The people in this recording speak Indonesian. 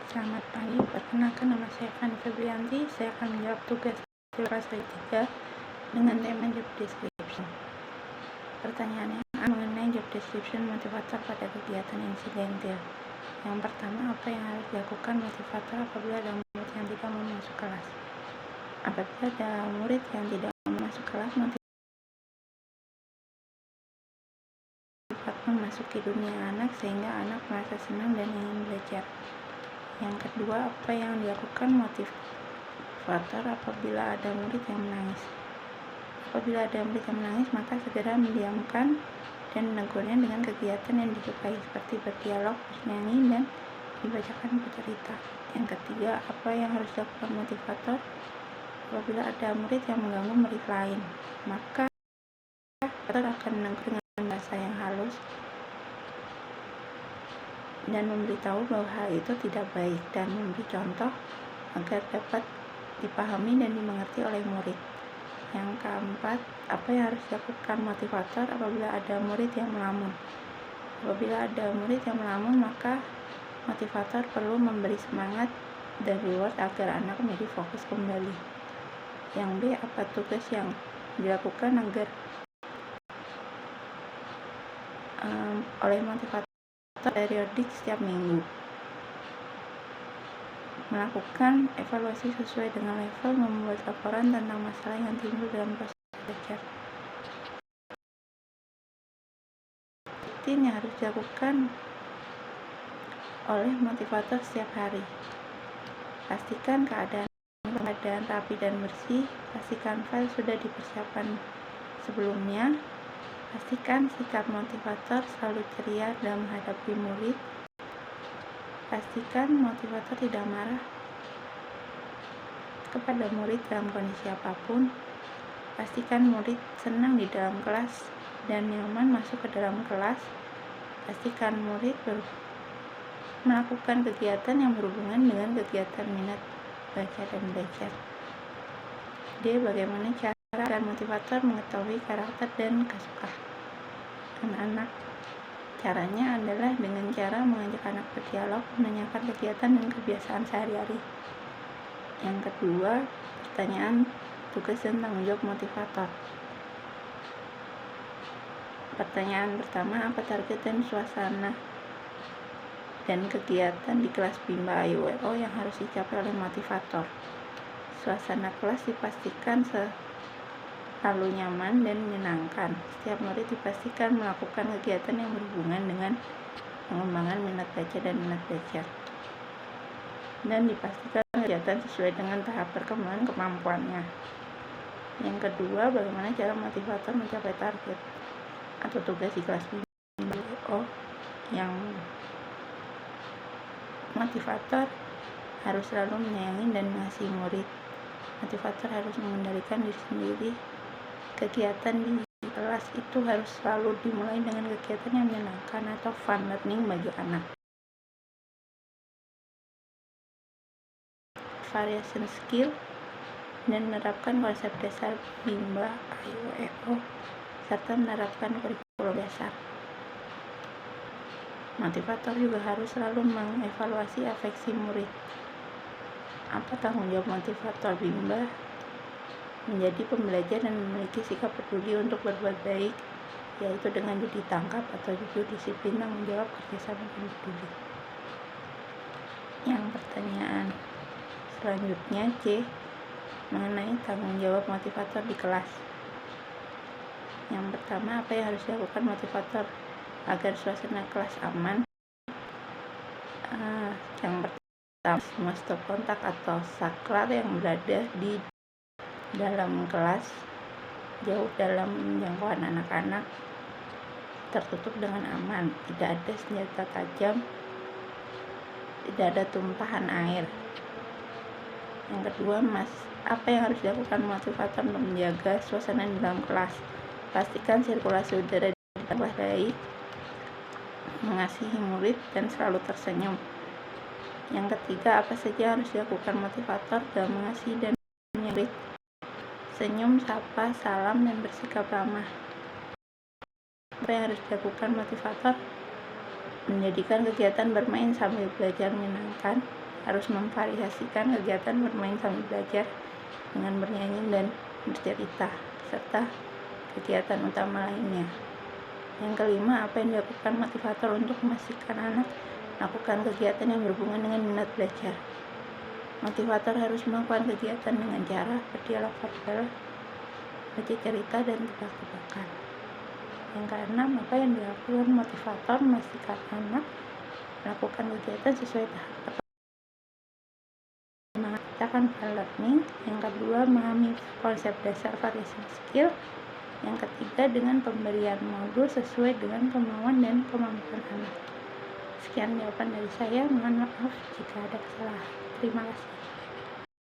Selamat pagi, perkenalkan nama saya Fanny Febrianti. Saya akan menjawab tugas kelas 3 dengan tema job description. Pertanyaannya mengenai job description motivator pada kegiatan insidentil. Yang pertama, apa yang harus dilakukan motivator apabila ada murid yang tidak mau masuk kelas? Apabila ada murid yang tidak mau masuk kelas, motivator memasuki dunia anak sehingga anak merasa senang dan ingin belajar. Yang kedua, apa yang dilakukan motivator apabila ada murid yang menangis? Apabila ada murid yang menangis, maka segera mendiamkan dan menegurnya dengan kegiatan yang disukai seperti berdialog, bernyanyi, dan dibacakan cerita. Yang ketiga, apa yang harus dilakukan motivator apabila ada murid yang mengganggu murid lain? Maka motivator akan menegur dengan bahasa yang halus dan memberitahu bahwa hal itu tidak baik dan memberi contoh agar dapat dipahami dan dimengerti oleh murid. Yang keempat, apa yang harus dilakukan motivator apabila ada murid yang melamun? Apabila ada murid yang melamun, maka motivator perlu memberi semangat dan reward agar anak menjadi fokus kembali. Yang B, apa tugas yang dilakukan agar oleh motivator periodik setiap minggu? Melakukan evaluasi sesuai dengan level, membuat laporan tentang masalah yang timbul dalam proses belajar. Rutin yang harus dilakukan oleh motivator setiap hari. Pastikan keadaan rapi dan bersih. Pastikan file sudah dipersiapkan sebelumnya. Pastikan sikap motivator selalu ceria dalam menghadapi murid. Pastikan motivator tidak marah kepada murid dalam kondisi apapun. Pastikan murid senang di dalam kelas dan nyaman masuk ke dalam kelas. Pastikan murid melakukan kegiatan yang berhubungan dengan kegiatan minat baca dan belajar. D, bagaimana cara agar motivator mengetahui karakter dan kesukaan anak-anak? Caranya adalah dengan cara mengajak anak berdialog, menanyakan kegiatan dan kebiasaan sehari-hari. Yang kedua, pertanyaan tugas dan tanggung jawab motivator. Pertanyaan pertama, apa target dan suasana dan kegiatan di kelas Bimba AYUWO yang harus dicapai oleh motivator? Suasana kelas dipastikan selalu nyaman dan menyenangkan. Setiap murid dipastikan melakukan kegiatan yang berhubungan dengan pengembangan minat baca dan minat belajar. Dan dipastikan kegiatan sesuai dengan tahap perkembangan kemampuannya. Yang kedua, bagaimana cara motivator mencapai target atau tugas di kelas Bimba AYUWO? Yang motivator harus selalu menyayangi dan mengasihi murid. Motivator harus mengendalikan diri sendiri. Kegiatan di kelas itu harus selalu dimulai dengan kegiatan yang menyenangkan atau fun learning bagi anak. Variation skill dan menerapkan konsep dasar Bimba AYUWO serta menerapkan kurikulum dasar. Motivator juga harus selalu mengevaluasi afeksi murid. Apa tanggung jawab motivator Bimba? Menjadi pembelajar dan memiliki sikap peduli untuk berbuat baik, yaitu dengan jadi tangkap atau jujur, disiplin, tanggung jawab, kerjasama, dan peduli. Yang pertanyaan selanjutnya C, mengenai tanggung jawab motivator di kelas. Yang pertama, apa yang harus dilakukan motivator agar suasana kelas aman? Yang pertama, semua stop kontak atau saklar yang berada di dalam kelas jauh dalam jangkauan anak-anak, tertutup dengan aman, tidak ada senjata tajam, tidak ada tumpahan air. Yang kedua, apa yang harus dilakukan motivator untuk menjaga suasana di dalam kelas? Pastikan sirkulasi udara di kelas baik, mengasihi murid, dan selalu tersenyum. Yang ketiga, apa saja harus dilakukan motivator dalam mengasihi dan murid? Senyum, sapa, salam, dan bersikap ramah. Apa yang harus dilakukan motivator? Menjadikan kegiatan bermain sambil belajar menyenangkan. harus memvariasikan kegiatan bermain sambil belajar dengan bernyanyi dan bercerita, serta kegiatan utama lainnya. Yang kelima, apa yang dilakukan motivator untuk memastikan anak melakukan kegiatan yang berhubungan dengan minat belajar. Motivator harus melakukan kegiatan dengan cara berdialog verbal, bercerita, dan tebak-tebakan. Yang keenam, apa yang dilakukan motivator memastikan anak melakukan kegiatan sesuai tahap. Mengatakan learning. Yang kedua, memahami konsep dasar variasi skill. Yang ketiga, dengan pemberian modul sesuai dengan kemauan dan kemampuan anak. Sekian jawaban dari saya, mohon maaf jika ada kesalahan. Terima kasih.